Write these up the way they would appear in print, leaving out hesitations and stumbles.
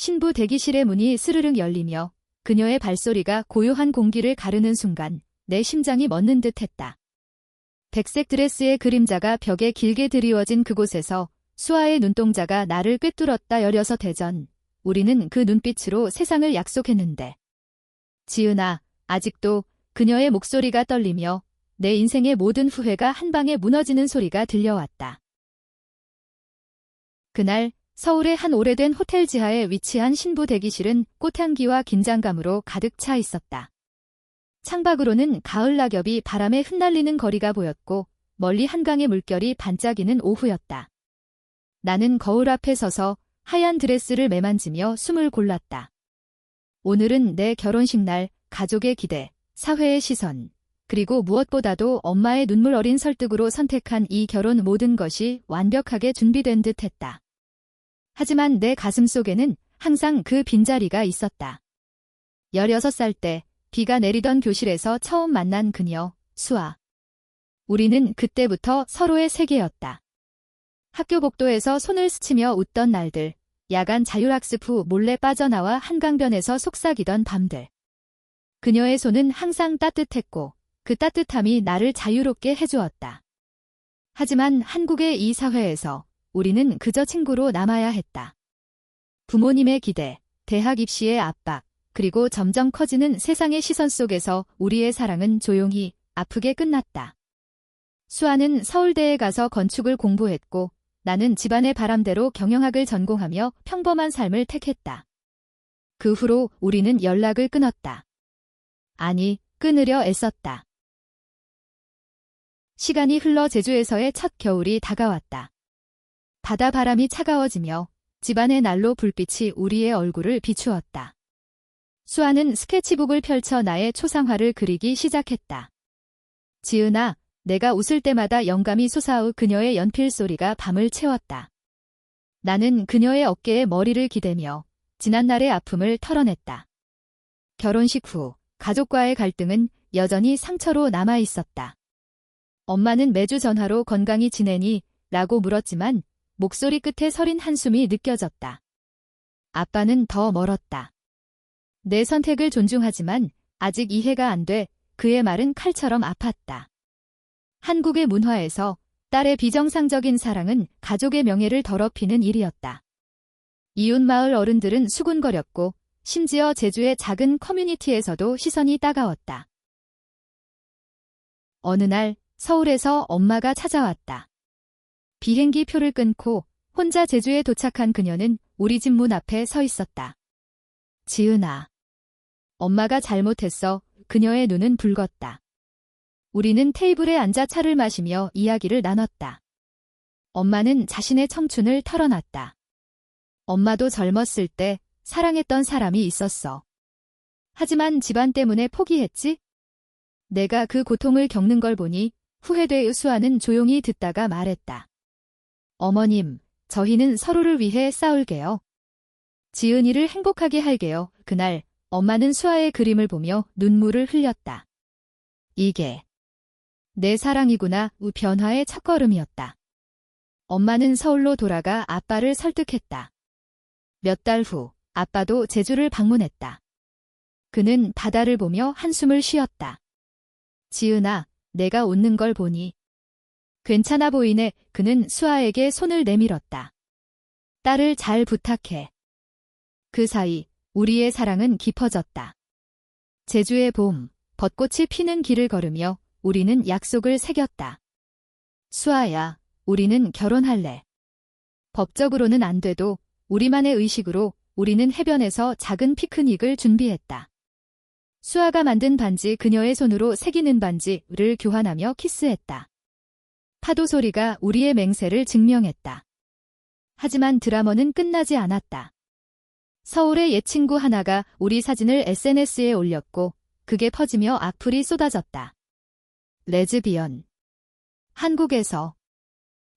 신부 대기실의 문이 스르륵 열리며 그녀의 발소리가 고요한 공기를 가르는 순간 내 심장이 멎는 듯했다. 백색 드레스의 그림자가 벽에 길게 드리워진 그곳에서 수아의 눈동자가 나를 꿰뚫었다. 16해 전 우리는 그 눈빛으로 세상을 약속했는데. 지은아, 아직도 그녀의 목소리가 떨리며 내 인생의 모든 후회가 한 방에 무너지는 소리가 들려왔다. 그날 서울의 한 오래된 호텔 지하에 위치한 신부 대기실은 꽃향기와 긴장감으로 가득 차 있었다. 창밖으로는 가을 낙엽이 바람에 흩날리는 거리가 보였고 멀리 한강의 물결이 반짝이는 오후였다. 나는 거울 앞에 서서 하얀 드레스를 매만지며 숨을 골랐다. 오늘은 내 결혼식 날, 가족의 기대, 사회의 시선, 그리고 무엇보다도 엄마의 눈물 어린 설득으로 선택한 이 결혼 모든 것이 완벽하게 준비된 듯했다. 하지만 내 가슴 속에는 항상 그 빈자리가 있었다. 16살 때 비가 내리던 교실에서 처음 만난 그녀, 수아. 우리는 그때부터 서로의 세계였다. 학교 복도에서 손을 스치며 웃던 날들, 야간 자율학습 후 몰래 빠져나와 한강변에서 속삭이던 밤들. 그녀의 손은 항상 따뜻했고 그 따뜻함이 나를 자유롭게 해주었다. 하지만 한국의 이 사회에서 우리는 그저 친구로 남아야 했다. 부모님의 기대, 대학 입시의 압박, 그리고 점점 커지는 세상의 시선 속에서 우리의 사랑은 조용히 아프게 끝났다. 수아는 서울대에 가서 건축을 공부했고 나는 집안의 바람대로 경영학을 전공하며 평범한 삶을 택했다. 그 후로 우리는 연락을 끊었다. 아니, 끊으려 애썼다. 시간이 흘러 제주에서의 첫 겨울이 다가왔다. 바다 바람이 차가워지며 집안의 난로 불빛이 우리의 얼굴을 비추었다. 수아는 스케치북을 펼쳐 나의 초상화를 그리기 시작했다. 지은아, 내가 웃을 때마다 영감이 솟아오. 그녀의 연필 소리가 밤을 채웠다. 나는 그녀의 어깨에 머리를 기대며 지난날의 아픔을 털어냈다. 결혼식 후 가족과의 갈등은 여전히 상처로 남아 있었다. 엄마는 매주 전화로 건강히 지내니? 라고 물었지만 목소리 끝에 서린 한숨이 느껴졌다. 아빠는 더 멀었다. 내 선택을 존중하지만 아직 이해가 안 돼. 그의 말은 칼처럼 아팠다. 한국의 문화에서 딸의 비정상적인 사랑은 가족의 명예를 더럽히는 일이었다. 이웃마을 어른들은 수군거렸고 심지어 제주의 작은 커뮤니티에서도 시선이 따가웠다. 어느 날 서울에서 엄마가 찾아왔다. 비행기 표를 끊고 혼자 제주에 도착한 그녀는 우리 집 문 앞에 서 있었다. 지은아. 엄마가 잘못했어. 그녀의 눈은 붉었다. 우리는 테이블에 앉아 차를 마시며 이야기를 나눴다. 엄마는 자신의 청춘을 털어놨다. 엄마도 젊었을 때 사랑했던 사람이 있었어. 하지만 집안 때문에 포기했지? 내가 그 고통을 겪는 걸 보니 후회돼. 수아는 조용히 듣다가 말했다. 어머님, 저희는 서로를 위해 싸울게요. 지은이를 행복하게 할게요. 그날 엄마는 수아의 그림을 보며 눈물을 흘렸다. 이게 내 사랑이구나. 변화의 첫걸음이었다. 엄마는 서울로 돌아가 아빠를 설득했다. 몇 달 후 아빠도 제주를 방문했다. 그는 바다를 보며 한숨을 쉬었다. 지은아, 내가 웃는 걸 보니 괜찮아 보이네. 그는 수아에게 손을 내밀었다. 딸을 잘 부탁해. 그 사이 우리의 사랑은 깊어졌다. 제주의 봄, 벚꽃이 피는 길을 걸으며 우리는 약속을 새겼다. 수아야, 우리는 결혼할래. 법적으로는 안 돼도 우리만의 의식으로 우리는 해변에서 작은 피크닉을 준비했다. 수아가 만든 반지, 그녀의 손으로 새기는 반지를 교환하며 키스했다. 파도 소리가 우리의 맹세를 증명했다. 하지만 드라마는 끝나지 않았다. 서울의 옛 친구 하나가 우리 사진을 SNS에 올렸고 그게 퍼지며 악플이 쏟아졌다. 레즈비언. 한국에서.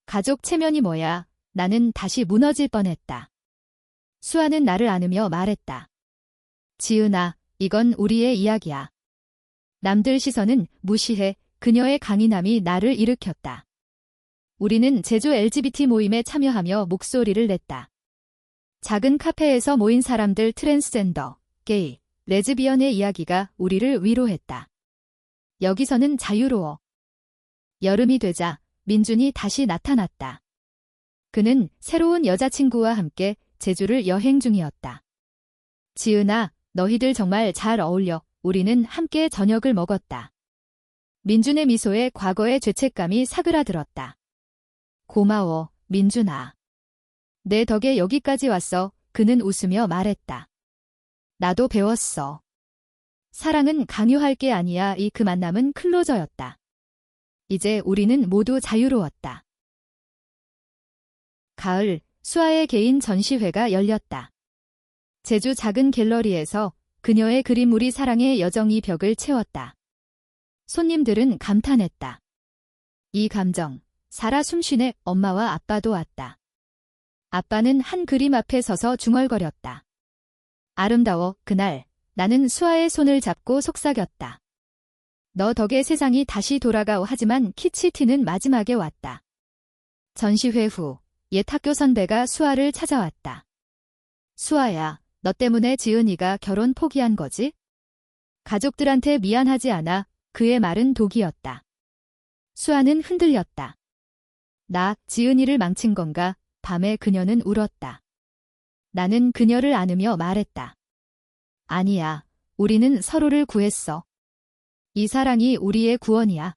가족 체면이 뭐야. 나는 다시 무너질 뻔했다. 수아는 나를 안으며 말했다. 지은아, 이건 우리의 이야기야. 남들 시선은 무시해. 그녀의 강인함이 나를 일으켰다. 우리는 제주 LGBT 모임에 참여하며 목소리를 냈다. 작은 카페에서 모인 사람들 트랜스젠더, 게이, 레즈비언의 이야기가 우리를 위로했다. 여기서는 자유로워. 여름이 되자 민준이 다시 나타났다. 그는 새로운 여자친구와 함께 제주를 여행 중이었다. 지은아, 너희들 정말 잘 어울려. 우리는 함께 저녁을 먹었다. 민준의 미소에 과거의 죄책감이 사그라들었다. 고마워, 민준아. 내 덕에 여기까지 왔어. 그는 웃으며 말했다. 나도 배웠어. 사랑은 강요할 게 아니야. 그 만남은 클로저였다. 이제 우리는 모두 자유로웠다. 가을, 수아의 개인 전시회가 열렸다. 제주 작은 갤러리에서 그녀의 그림물이 사랑의 여정이 벽을 채웠다. 손님들은 감탄했다. 이 감정, 살아 숨쉬네. 엄마와 아빠도 왔다. 아빠는 한 그림 앞에 서서 중얼거렸다. 아름다워. 그날 나는 수아의 손을 잡고 속삭였다. 너 덕에 세상이 다시 돌아가오. 하지만 키치티는 마지막에 왔다. 전시회 후 옛 학교 선배가 수아를 찾아왔다. 수아야, 너 때문에 지은이가 결혼 포기한 거지? 가족들한테 미안하지 않아. 그의 말은 독이었다. 수아는 흔들렸다. 나 지은이를 망친 건가? 밤에 그녀는 울었다. 나는 그녀를 안으며 말했다. 아니야, 우리는 서로를 구했어. 이 사랑이 우리의 구원이야.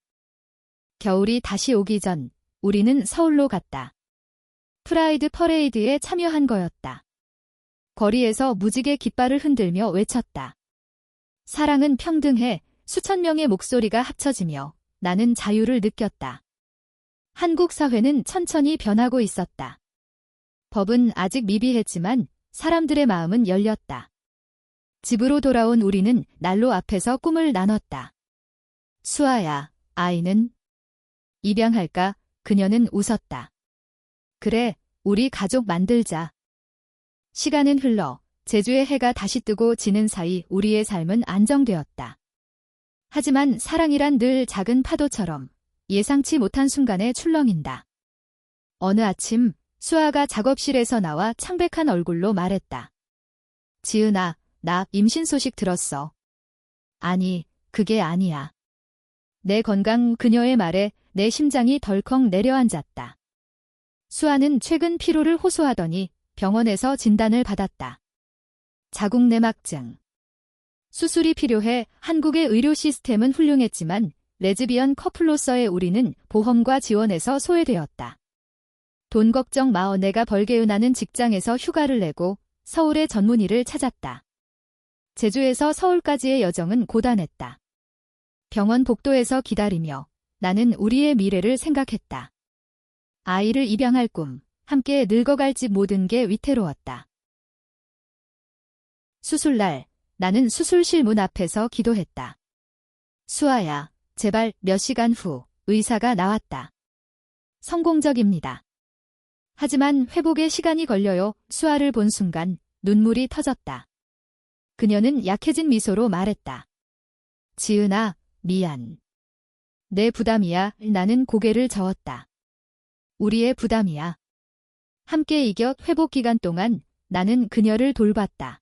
겨울이 다시 오기 전 우리는 서울로 갔다. 프라이드 퍼레이드에 참여한 거였다. 거리에서 무지개 깃발을 흔들며 외쳤다. 사랑은 평등해. 수천 명의 목소리가 합쳐지며 나는 자유를 느꼈다. 한국 사회는 천천히 변하고 있었다. 법은 아직 미비했지만 사람들의 마음은 열렸다. 집으로 돌아온 우리는 난로 앞에서 꿈을 나눴다. 수아야, 아이는? 입양할까? 그녀는 웃었다. 그래, 우리 가족 만들자. 시간은 흘러 제주의 해가 다시 뜨고 지는 사이 우리의 삶은 안정되었다. 하지만 사랑이란 늘 작은 파도처럼 예상치 못한 순간에 출렁인다. 어느 아침 수아가 작업실에서 나와 창백한 얼굴로 말했다. 지은아, 나 임신 소식 들었어. 아니, 그게 아니야. 내 건강. 그녀의 말에 내 심장이 덜컥 내려앉았다. 수아는 최근 피로를 호소하더니 병원에서 진단을 받았다. 자궁내막증. 수술이 필요해. 한국의 의료 시스템은 훌륭했지만 레즈비언 커플로서의 우리는 보험과 지원에서 소외되었다. 돈 걱정 마어. 내가 벌게은하는 직장에서 휴가를 내고 서울의 전문의를 찾았다. 제주에서 서울까지의 여정은 고단했다. 병원 복도에서 기다리며 나는 우리의 미래를 생각했다. 아이를 입양할 꿈, 함께 늙어갈 집 모든 게 위태로웠다. 수술날, 나는 수술실 문 앞에서 기도했다. 수아야, 제발. 몇 시간 후 의사가 나왔다. 성공적입니다. 하지만 회복에 시간이 걸려요. 수아를 본 순간 눈물이 터졌다. 그녀는 약해진 미소로 말했다. 지은아, 미안. 내 부담이야. 나는 고개를 저었다. 우리의 부담이야. 함께 이겨. 회복 기간 동안 나는 그녀를 돌봤다.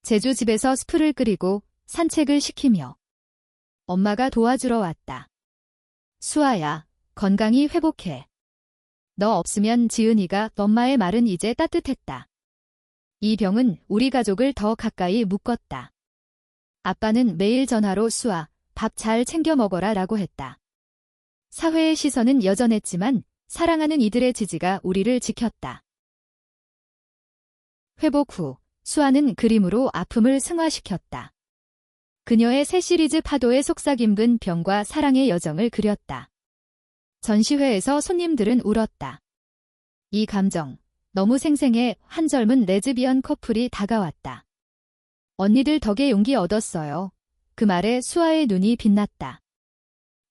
제주 집에서 스프를 끓이고 산책을 시키며 엄마가 도와주러 왔다. 수아야, 건강히 회복해. 너 없으면 지은이가. 엄마의 말은 이제 따뜻했다. 이 병은 우리 가족을 더 가까이 묶었다. 아빠는 매일 전화로 수아, 밥 잘 챙겨 먹어라 라고 했다. 사회의 시선은 여전했지만 사랑하는 이들의 지지가 우리를 지켰다. 회복 후 수아는 그림으로 아픔을 승화시켰다. 그녀의 새 시리즈 파도에 속삭임근 병과 사랑의 여정을 그렸다. 전시회에서 손님들은 울었다. 이 감정, 너무 생생해. 한 젊은 레즈비언 커플이 다가왔다. 언니들 덕에 용기 얻었어요. 그 말에 수아의 눈이 빛났다.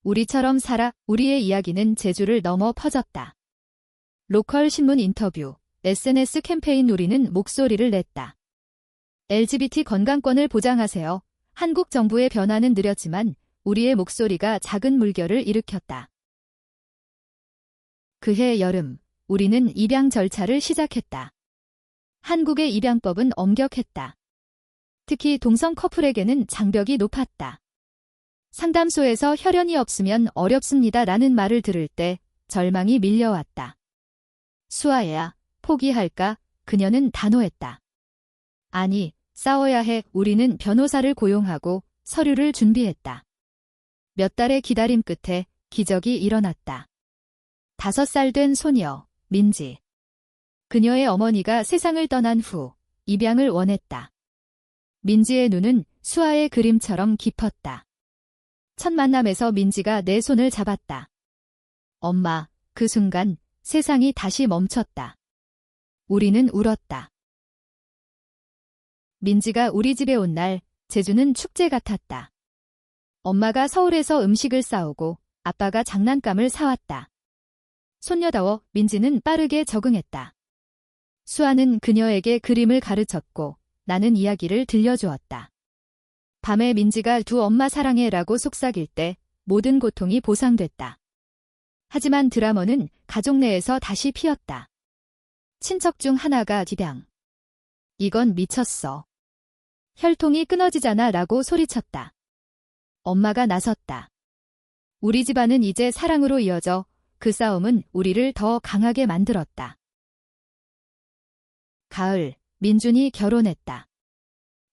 우리처럼 살아. 우리의 이야기는 제주를 넘어 퍼졌다. 로컬 신문 인터뷰, SNS 캠페인. 우리는 목소리를 냈다. LGBT 건강권을 보장하세요. 한국 정부의 변화는 느렸지만 우리의 목소리가 작은 물결을 일으켰다. 그해 여름, 우리는 입양 절차를 시작했다. 한국의 입양법은 엄격했다. 특히 동성 커플에게는 장벽이 높았다. 상담소에서 혈연이 없으면 어렵습니다라는 말을 들을 때 절망이 밀려왔다. 수아야, 포기할까? 그녀는 단호했다. 아니, 싸워야 해. 우리는 변호사를 고용하고 서류를 준비했다. 몇 달의 기다림 끝에 기적이 일어났다. 5살 된 소녀, 민지. 그녀의 어머니가 세상을 떠난 후 입양을 원했다. 민지의 눈은 수아의 그림처럼 깊었다. 첫 만남에서 민지가 내 손을 잡았다. 엄마, 그 순간 세상이 다시 멈췄다. 우리는 울었다. 민지가 우리 집에 온 날, 제주는 축제 같았다. 엄마가 서울에서 음식을 싸오고 아빠가 장난감을 사왔다. 손녀다워 민지는 빠르게 적응했다. 수아는 그녀에게 그림을 가르쳤고 나는 이야기를 들려주었다. 밤에 민지가 두 엄마 사랑해라고 속삭일 때 모든 고통이 보상됐다. 하지만 드라마는 가족 내에서 다시 피었다. 친척 중 하나가 입양. 이건 미쳤어. 혈통이 끊어지잖아 라고 소리쳤다. 엄마가 나섰다. 우리 집안은 이제 사랑으로 이어져 그 싸움은 우리를 더 강하게 만들었다. 가을, 민준이 결혼했다.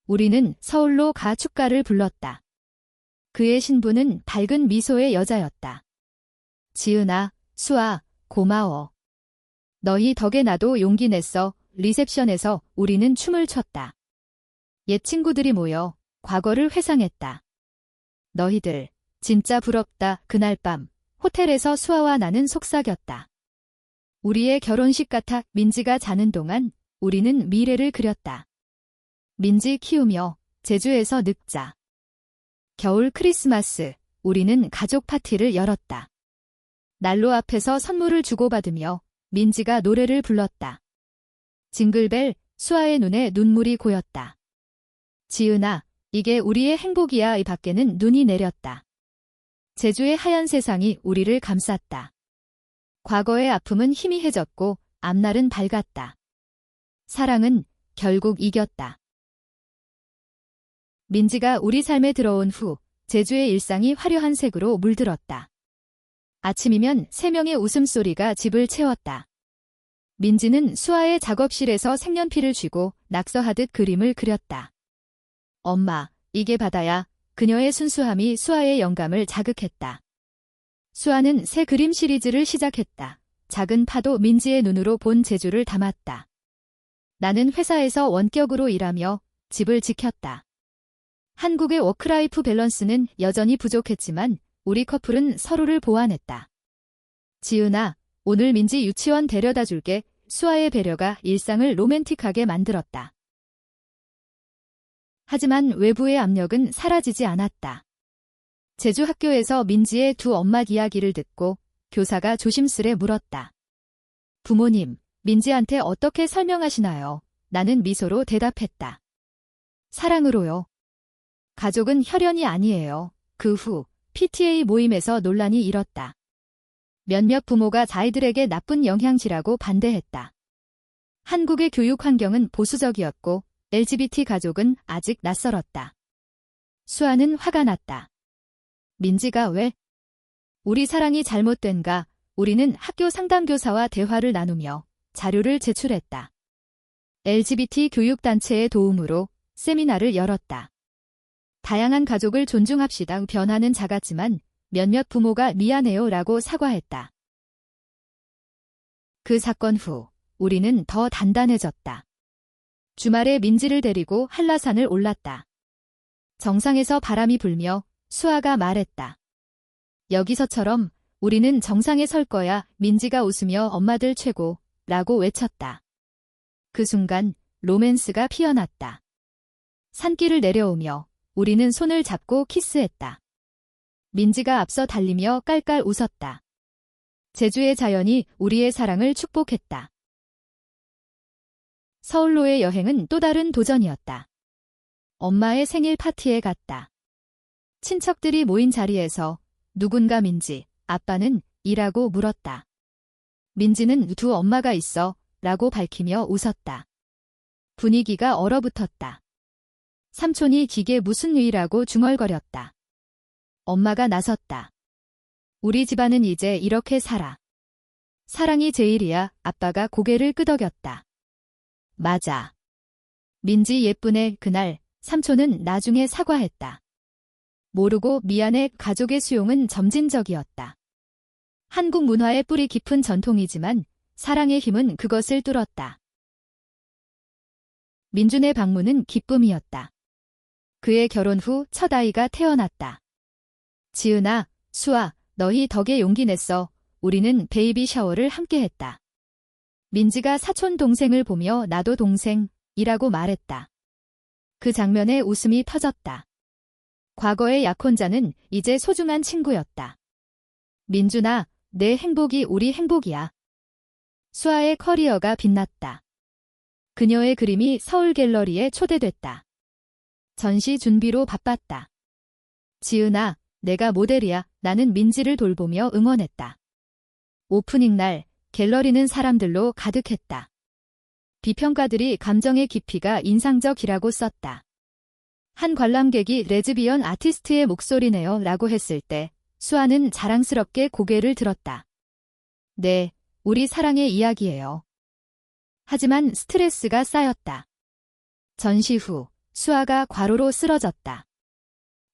우리는 서울로 가 축가를 불렀다. 그의 신부는 밝은 미소의 여자였다. 지은아, 수아, 고마워. 너희 덕에 나도 용기 냈어. 리셉션에서 우리는 춤을 췄다. 옛 친구들이 모여 과거를 회상했다. 너희들, 진짜 부럽다. 그날 밤, 호텔에서 수아와 나는 속삭였다. 우리의 결혼식 같아. 민지가 자는 동안 우리는 미래를 그렸다. 민지 키우며 제주에서 늙자. 겨울 크리스마스, 우리는 가족 파티를 열었다. 난로 앞에서 선물을 주고받으며 민지가 노래를 불렀다. 징글벨, 수아의 눈에 눈물이 고였다. 지은아, 이게 우리의 행복이야. 이 밖에는 눈이 내렸다. 제주의 하얀 세상이 우리를 감쌌다. 과거의 아픔은 희미해졌고 앞날은 밝았다. 사랑은 결국 이겼다. 민지가 우리 삶에 들어온 후 제주의 일상이 화려한 색으로 물들었다. 아침이면 3명의 웃음소리가 집을 채웠다. 민지는 수아의 작업실에서 색연필을 쥐고 낙서하듯 그림을 그렸다. 엄마, 이게 바다야. 그녀의 순수함이 수아의 영감을 자극했다. 수아는 새 그림 시리즈를 시작했다. 작은 파도. 민지의 눈으로 본 제주를 담았다. 나는 회사에서 원격으로 일하며 집을 지켰다. 한국의 워크라이프 밸런스는 여전히 부족했지만 우리 커플은 서로를 보완했다. 지은아, 오늘 민지 유치원 데려다 줄게. 수아의 배려가 일상을 로맨틱하게 만들었다. 하지만 외부의 압력은 사라지지 않았다. 제주 학교에서 민지의 두 엄마 이야기를 듣고 교사가 조심스레 물었다. 부모님, 민지한테 어떻게 설명하시나요? 나는 미소로 대답했다. 사랑으로요. 가족은 혈연이 아니에요. 그 후 PTA 모임에서 논란이 일었다. 몇몇 부모가 아이들에게 나쁜 영향이라고 반대했다. 한국의 교육 환경은 보수적이었고 LGBT 가족은 아직 낯설었다. 수아는 화가 났다. 민지가 왜? 우리 사랑이 잘못된가? 우리는 학교 상담교사와 대화를 나누며 자료를 제출했다. LGBT 교육단체의 도움으로 세미나를 열었다. 다양한 가족을 존중합시다. 변화는 작았지만 몇몇 부모가 미안해요 라고 사과했다. 그 사건 후 우리는 더 단단해졌다. 주말에 민지를 데리고 한라산을 올랐다. 정상에서 바람이 불며 수아가 말했다. 여기서처럼 우리는 정상에 설 거야. 민지가 웃으며 엄마들 최고 라고 외쳤다. 그 순간 로맨스가 피어났다. 산길을 내려오며 우리는 손을 잡고 키스했다. 민지가 앞서 달리며 깔깔 웃었다. 제주의 자연이 우리의 사랑을 축복했다. 서울로의 여행은 또 다른 도전이었다. 엄마의 생일 파티에 갔다. 친척들이 모인 자리에서 누군가 민지, 아빠는 이라고 물었다. 민지는 두 엄마가 있어 라고 밝히며 웃었다. 분위기가 얼어붙었다. 삼촌이 기계 무슨 일이라고 중얼거렸다. 엄마가 나섰다. 우리 집안은 이제 이렇게 살아. 사랑이 제일이야. 아빠가 고개를 끄덕였다. 맞아. 민지 예쁘네. 그날 삼촌은 나중에 사과했다. 모르고 미안해. 가족의 수용은 점진적이었다. 한국 문화의 뿌리 깊은 전통이지만 사랑의 힘은 그것을 뚫었다. 민준의 방문은 기쁨이었다. 그의 결혼 후 첫 아이가 태어났다. 지은아, 수아, 너희 덕에 용기 냈어. 우리는 베이비 샤워를 함께 했다. 민지가 사촌 동생을 보며 나도 동생이라고 말했다. 그 장면에 웃음이 터졌다. 과거의 약혼자는 이제 소중한 친구였다. 민준아, 내 행복이 우리 행복이야. 수아의 커리어가 빛났다. 그녀의 그림이 서울 갤러리에 초대됐다. 전시 준비로 바빴다. 지은아, 내가 모델이야. 나는 민지를 돌보며 응원했다. 오프닝 날 갤러리는 사람들로 가득했다. 비평가들이 감정의 깊이가 인상적이라고 썼다. 한 관람객이 레즈비언 아티스트의 목소리네요 라고 했을 때 수아는 자랑스럽게 고개를 들었다. 네, 우리 사랑의 이야기예요. 하지만 스트레스가 쌓였다. 전시 후 수아가 과로로 쓰러졌다.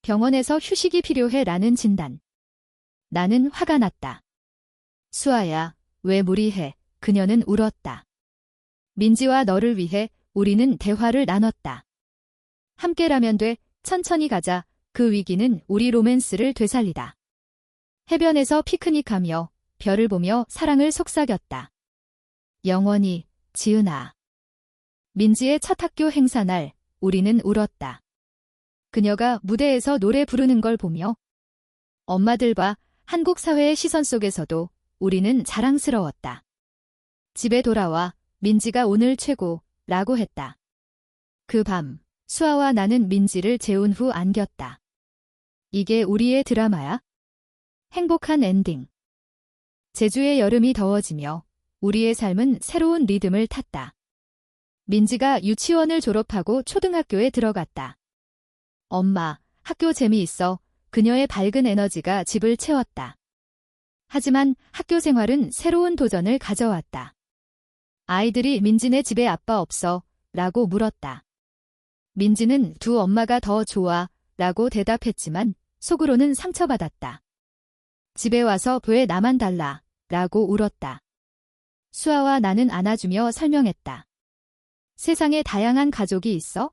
병원에서 휴식이 필요해 라는 진단. 나는 화가 났다. 수아야, 왜 무리해? 그녀는 울었다. 민지와 너를 위해 우리는 대화를 나눴다. 함께라면 돼. 천천히 가자. 그 위기는 우리 로맨스를 되살리다. 해변에서 피크닉하며 별을 보며 사랑을 속삭였다. 영원히, 지은아. 민지의 첫 학교 행사 날 우리는 울었다. 그녀가 무대에서 노래 부르는 걸 보며 엄마들과 한국 사회의 시선 속에서도 우리는 자랑스러웠다. 집에 돌아와 민지가 오늘 최고라고 했다. 그 밤 수아와 나는 민지를 재운 후 안겼다. 이게 우리의 드라마야? 행복한 엔딩. 제주의 여름이 더워지며 우리의 삶은 새로운 리듬을 탔다. 민지가 유치원을 졸업하고 초등학교에 들어갔다. 엄마, 학교 재미있어. 그녀의 밝은 에너지가 집을 채웠다. 하지만 학교 생활은 새로운 도전을 가져왔다. 아이들이 민지네 집에 아빠 없어? 라고 물었다. 민지는 두 엄마가 더 좋아 라고 대답했지만 속으로는 상처받았다. 집에 와서 왜 나만 달라 라고 울었다. 수아와 나는 안아주며 설명했다. 세상에 다양한 가족이 있어?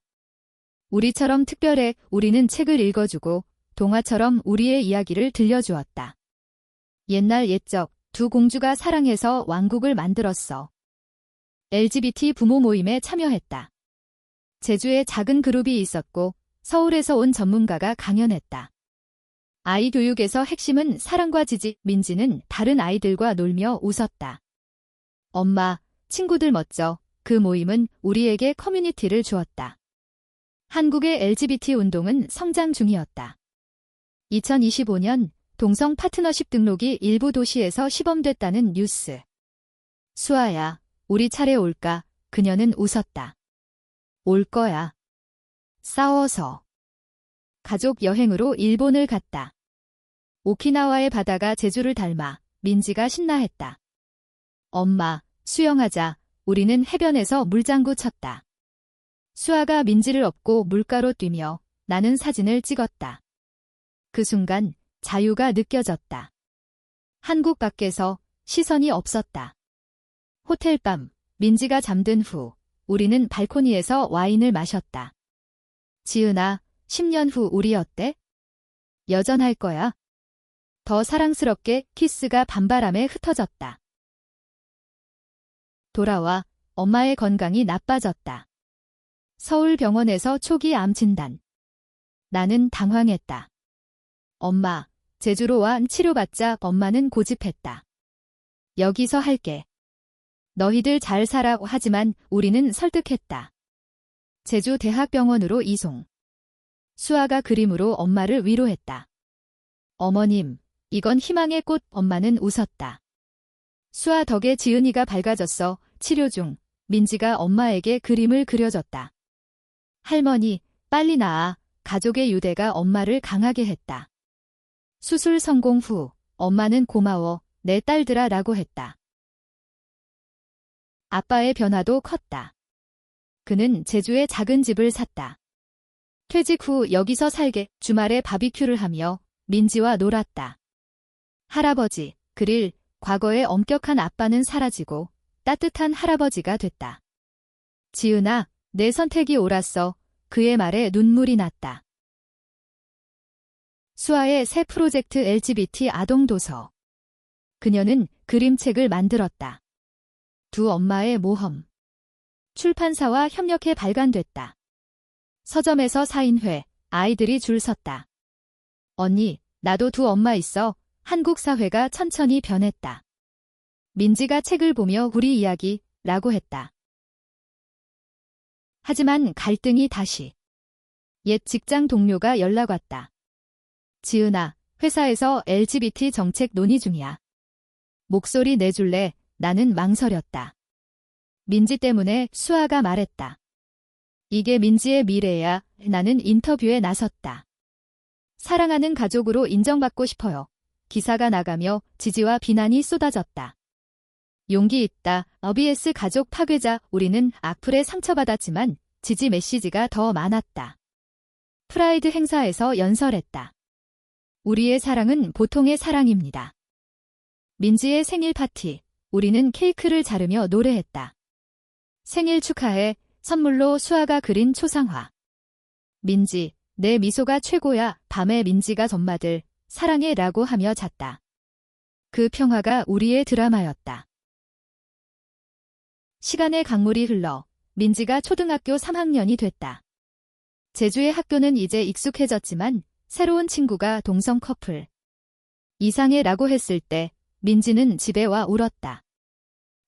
우리처럼 특별해. 우리는 책을 읽어주고 동화처럼 우리의 이야기를 들려주었다. 옛날 옛적 두 공주가 사랑해서 왕국을 만들었어. LGBT 부모 모임에 참여했다. 제주에 작은 그룹이 있었고 서울에서 온 전문가가 강연했다. 아이 교육에서 핵심은 사랑과 지지. 민지는 다른 아이들과 놀며 웃었다. 엄마, 친구들 멋져. 그 모임은 우리에게 커뮤니티를 주었다. 한국의 LGBT 운동은 성장 중이었다. 2025년 동성 파트너십 등록이 일부 도시에서 시범됐다는 뉴스. 수아야, 우리 차례 올까? 그녀는 웃었다. 올 거야. 싸워서. 가족 여행으로 일본을 갔다. 오키나와의 바다가 제주를 닮아 민지가 신나했다. 엄마, 수영하자. 우리는 해변에서 물장구 쳤다. 수아가 민지를 업고 물가로 뛰며 나는 사진을 찍었다. 그 순간 자유가 느껴졌다. 한국 밖에서 시선이 없었다. 호텔 밤, 민지가 잠든 후 우리는 발코니에서 와인을 마셨다. 지은아, 10년 후 우리 어때? 여전할 거야. 더 사랑스럽게. 키스가 밤바람에 흩어졌다. 돌아와 엄마의 건강이 나빠졌다. 서울 병원에서 초기 암 진단. 나는 당황했다. 엄마, 제주로 와 치료받자. 엄마는 고집했다. 여기서 할게. 너희들 잘 살아. 하지만 우리는 설득했다. 제주 대학병원으로 이송. 수아가 그림으로 엄마를 위로했다. 어머님, 이건 희망의 꽃. 엄마는 웃었다. 수아 덕에 지은이가 밝아졌어. 치료 중. 민지가 엄마에게 그림을 그려줬다. 할머니, 빨리 나아. 가족의 유대가 엄마를 강하게 했다. 수술 성공 후 엄마는 고마워, 내 딸들아 라고 했다. 아빠의 변화도 컸다. 그는 제주에 작은 집을 샀다. 퇴직 후 여기서 살게 주말에 바비큐를 하며 민지와 놀았다. 할아버지, 그릴, 과거의 엄격한 아빠는 사라지고 따뜻한 할아버지가 됐다. 지은아, 내 선택이 옳았어. 그의 말에 눈물이 났다. 수아의 새 프로젝트 LGBT 아동 도서. 그녀는 그림책을 만들었다. 두 엄마의 모험. 출판사와 협력해 발간됐다. 서점에서 사인회, 아이들이 줄 섰다. 언니, 나도 두 엄마 있어. 한국 사회가 천천히 변했다. 민지가 책을 보며 우리 이야기, 라고 했다. 하지만 갈등이 다시. 옛 직장 동료가 연락 왔다. 지은아, 회사에서 LGBT 정책 논의 중이야. 목소리 내줄래? 나는 망설였다. 민지 때문에. 수아가 말했다. 이게 민지의 미래야. 나는 인터뷰에 나섰다. 사랑하는 가족으로 인정받고 싶어요. 기사가 나가며 지지와 비난이 쏟아졌다. 용기 있다. 어비에스 가족 파괴자. 우리는 악플에 상처받았지만 지지 메시지가 더 많았다. 프라이드 행사에서 연설했다. 우리의 사랑은 보통의 사랑입니다. 민지의 생일 파티. 우리는 케이크를 자르며 노래했다. 생일 축하해. 선물로 수아가 그린 초상화. 민지, 내 미소가 최고야. 밤에 민지가 전마들 사랑해 라고 하며 잤다. 그 평화가 우리의 드라마였다. 시간의 강물이 흘러 민지가 초등학교 3학년이 됐다. 제주의 학교는 이제 익숙해졌지만 새로운 친구가 동성 커플. 이상해 라고 했을 때 민지는 집에 와 울었다.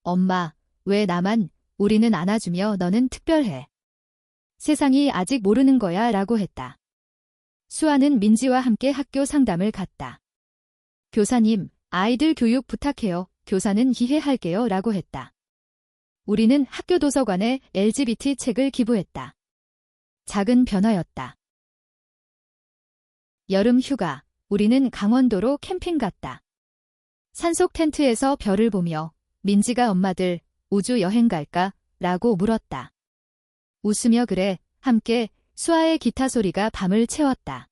엄마, 왜 나만, 우리는 안아주며 너는 특별해. 세상이 아직 모르는 거야 라고 했다. 수아는 민지와 함께 학교 상담을 갔다. 교사님, 아이들 교육 부탁해요. 교사는 이해할게요 라고 했다. 우리는 학교 도서관에 LGBT 책을 기부했다. 작은 변화였다. 여름 휴가, 우리는 강원도로 캠핑 갔다. 산속 텐트에서 별을 보며 민지가 엄마들 우주 여행 갈까? 라고 물었다. 웃으며 그래, 함께. 수아의 기타 소리가 밤을 채웠다.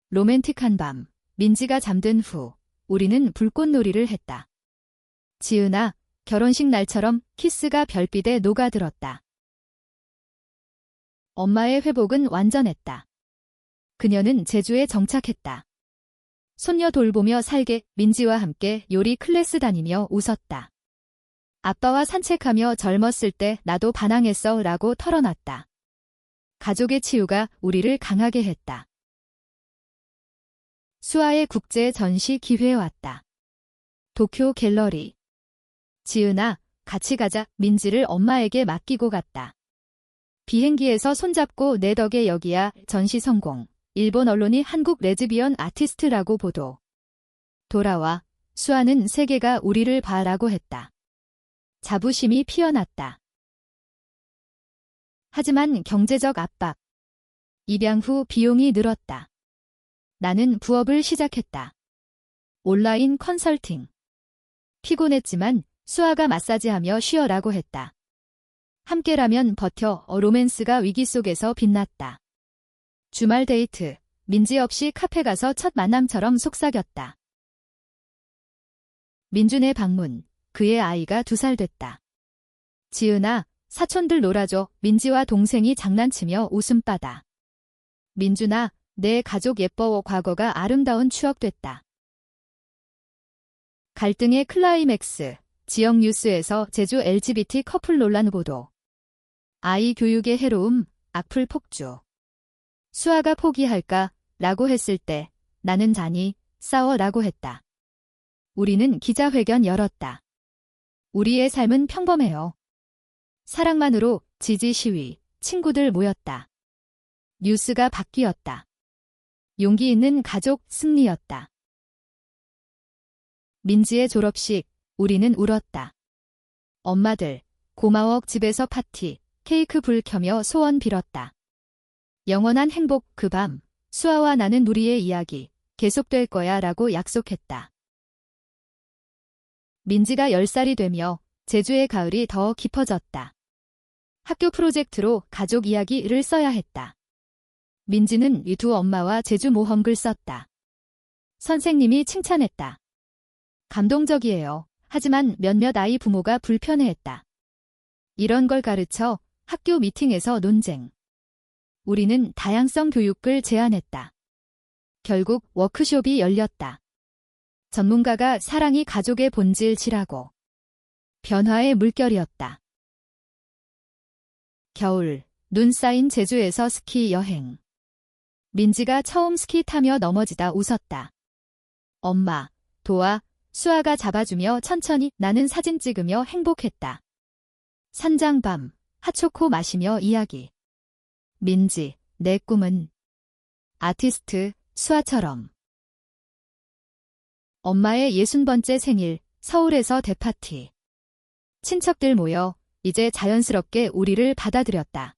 로맨틱한 밤, 민지가 잠든 후 우리는 불꽃놀이를 했다. 지은아, 결혼식 날처럼 키스가 별빛에 녹아들었다. 엄마의 회복은 완전했다. 그녀는 제주에 정착했다. 손녀 돌보며 살게. 민지와 함께 요리 클래스 다니며 웃었다. 아빠와 산책하며 젊었을 때 나도 반항했어 라고 털어놨다. 가족의 치유가 우리를 강하게 했다. 수아의 국제 전시 기회에 왔다. 도쿄 갤러리. 지은아, 같이 가자. 민지를 엄마에게 맡기고 갔다. 비행기에서 손잡고 내 덕에 여기야. 전시 성공. 일본 언론이 한국 레즈비언 아티스트라고 보도. 돌아와. 수아는 세계가 우리를 봐라고 했다. 자부심이 피어났다. 하지만 경제적 압박. 입양 후 비용이 늘었다. 나는 부업을 시작했다. 온라인 컨설팅. 피곤했지만 수아가 마사지하며 쉬어라고 했다. 함께라면 버텨. 로맨스가 위기 속에서 빛났다. 주말 데이트. 민지 없이 카페 가서 첫 만남처럼 속삭였다. 민준의 방문. 그의 아이가 2살 됐다. 지은아, 사촌들 놀아줘. 민지와 동생이 장난치며 웃음바다. 민준아, 내 가족 예뻐. 과거가 아름다운 추억 됐다. 갈등의 클라이맥스. 지역 뉴스에서 제주 LGBT 커플 논란 보도. 아이 교육의 해로움, 악플 폭주. 수아가 포기할까? 라고 했을 때 나는 자니, 싸워 라고 했다. 우리는 기자회견 열었다. 우리의 삶은 평범해요. 사랑만으로 지지 시위, 친구들 모였다. 뉴스가 바뀌었다. 용기 있는 가족 승리였다. 민지의 졸업식, 우리는 울었다. 엄마들, 고마워 집에서 파티, 케이크 불 켜며 소원 빌었다. 영원한 행복 그 밤, 수아와 나는 우리의 이야기 계속될 거야 라고 약속했다. 민지가 10살이 되며 제주의 가을이 더 깊어졌다. 학교 프로젝트로 가족 이야기를 써야 했다. 민지는 이 두 엄마와 제주 모험글 썼다. 선생님이 칭찬했다. 감동적이에요. 하지만 몇몇 아이 부모가 불편해했다. 이런 걸 가르쳐 학교 미팅에서 논쟁. 우리는 다양성 교육을 제안했다. 결국 워크숍이 열렸다. 전문가가 사랑이 가족의 본질이라고. 변화의 물결이었다. 겨울, 눈 쌓인 제주에서 스키 여행. 민지가 처음 스키 타며 넘어지다 웃었다. 엄마, 도와, 수아가 잡아주며 천천히 나는 사진 찍으며 행복했다. 산장밤, 핫초코 마시며 이야기. 민지, 내 꿈은 아티스트, 수아처럼. 엄마의 60번째 생일, 서울에서 대파티. 친척들 모여 이제 자연스럽게 우리를 받아들였다.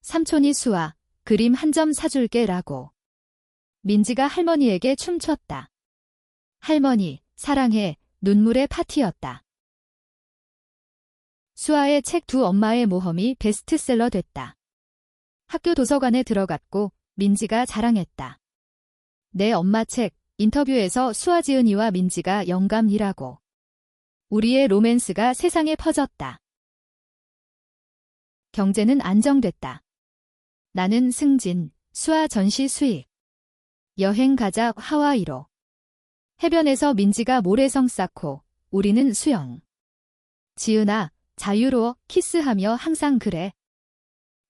삼촌이 수아, 그림 한 점 사줄게 라고. 민지가 할머니에게 춤췄다. 할머니, 사랑해, 눈물의 파티였다. 수아의 책 두 엄마의 모험이 베스트셀러 됐다. 학교 도서관에 들어갔고 민지가 자랑했다. 내 엄마 책, 인터뷰에서 수아지은이와 민지가 영감이라고. 우리의 로맨스가 세상에 퍼졌다. 경제는 안정됐다. 나는 승진, 수아 전시 수익. 여행 가자 하와이로. 해변에서 민지가 모래성 쌓고 우리는 수영. 지은아, 자유로워 키스하며 항상 그래.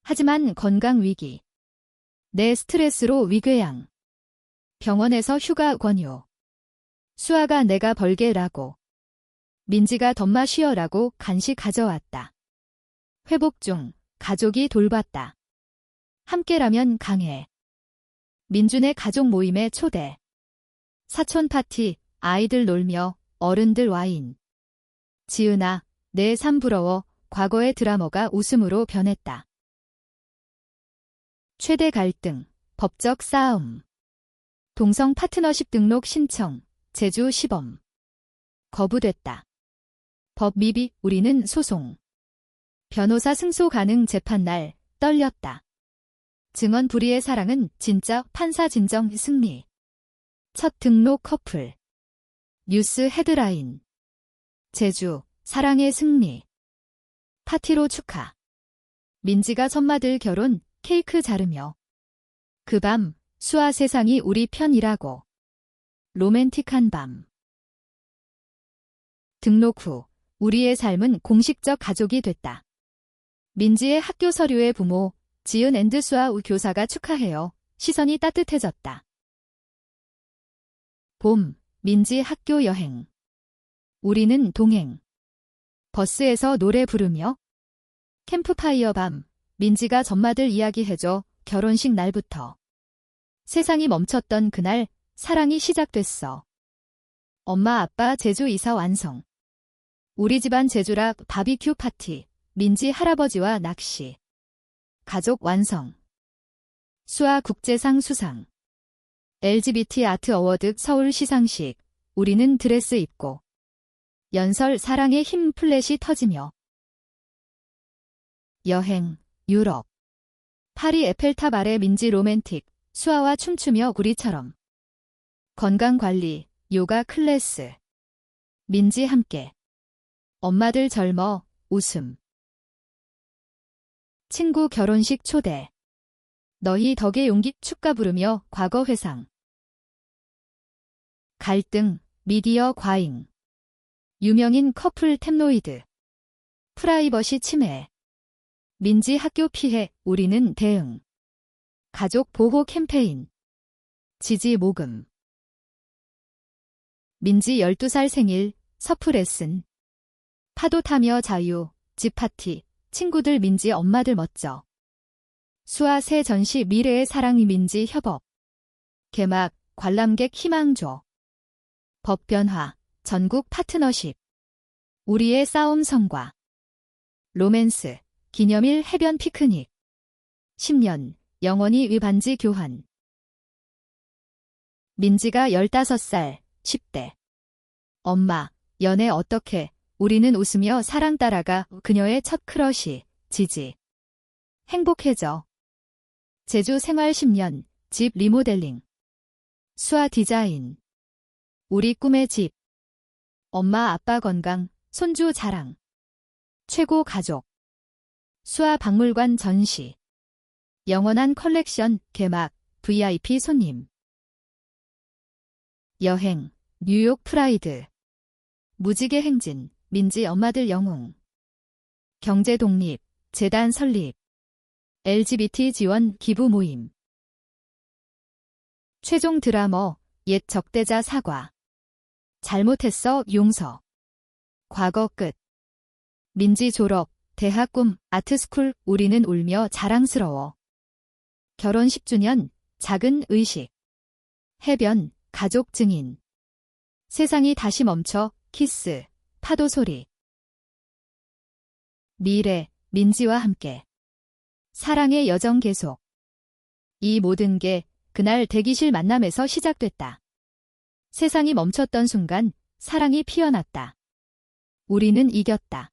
하지만 건강 위기. 내 스트레스로 위궤양. 병원에서 휴가 권유. 수아가 내가 벌게라고. 민지가 덤마 쉬어라고 간식 가져왔다. 회복 중, 가족이 돌봤다. 함께라면 강해. 민준의 가족 모임에 초대. 사촌 파티, 아이들 놀며 어른들 와인. 지은아, 내 삶 부러워. 과거의 드라마가 웃음으로 변했다. 최대 갈등, 법적 싸움. 동성 파트너십 등록 신청, 제주 시범. 거부됐다. 법 미비, 우리는 소송. 변호사 승소 가능 재판날, 떨렸다. 증언 불의의 사랑은 진짜 판사 진정 승리. 첫 등록 커플. 뉴스 헤드라인. 제주, 사랑의 승리. 파티로 축하. 민지가 선마들 결혼, 케이크 자르며. 그 밤, 수아 세상이 우리 편이라고. 로맨틱한 밤. 등록 후, 우리의 삶은 공식적 가족이 됐다. 민지의 학교 서류의 부모, 지은 앤드 수아 교사가 축하해요. 시선이 따뜻해졌다. 봄, 민지 학교 여행. 우리는 동행. 버스에서 노래 부르며. 캠프파이어 밤, 민지가 전마들 이야기해줘. 결혼식 날부터. 세상이 멈췄던 그날, 사랑이 시작됐어. 엄마 아빠 제주 이사 완성. 우리 집안 제주라 바비큐 파티. 민지 할아버지와 낚시. 가족 완성. 수아 국제상 수상. LGBT 아트 어워드 서울 시상식. 우리는 드레스 입고. 연설 사랑의 힘 플랫이 터지며. 여행, 유럽. 파리 에펠탑 아래 민지 로맨틱. 수아와 춤추며 우리처럼. 건강관리, 요가 클래스. 민지 함께. 엄마들 젊어, 웃음. 친구 결혼식 초대. 너희 덕의 용기 축가 부르며 과거 회상. 갈등, 미디어 과잉. 유명인 커플 탭로이드. 프라이버시 침해. 민지 학교 피해, 우리는 대응. 가족 보호 캠페인. 지지 모금. 민지 12살 생일, 서프 레슨. 파도 타며 자유, 집 파티, 친구들 민지 엄마들 멋져. 수아 새 전시 미래의 사랑이 민지 협업. 개막, 관람객 희망조. 법 변화, 전국 파트너십. 우리의 싸움 성과. 로맨스, 기념일 해변 피크닉. 10년, 영원히 위반지 교환. 민지가 15살, 10대. 엄마, 연애 어떻게? 우리는 웃으며 사랑 따라가. 그녀의 첫 크러쉬, 지지. 행복해져. 제주 생활 10년, 집 리모델링. 수아 디자인. 우리 꿈의 집. 엄마 아빠 건강, 손주 자랑. 최고 가족. 수아 박물관 전시. 영원한 컬렉션 개막, VIP 손님. 여행, 뉴욕 프라이드. 무지개 행진, 민지 엄마들 영웅. 경제 독립, 재단 설립. LGBT 지원 기부 모임. 최종 드라머, 옛 적대자 사과. 잘못했어 용서. 과거 끝. 민지 졸업, 대학 꿈, 아트스쿨, 우리는 울며 자랑스러워. 결혼 10주년, 작은 의식. 해변, 가족 증인. 세상이 다시 멈춰, 키스, 파도 소리. 미래, 민지와 함께. 사랑의 여정 계속. 이 모든 게 그날 대기실 만남에서 시작됐다. 세상이 멈췄던 순간 사랑이 피어났다. 우리는 이겼다.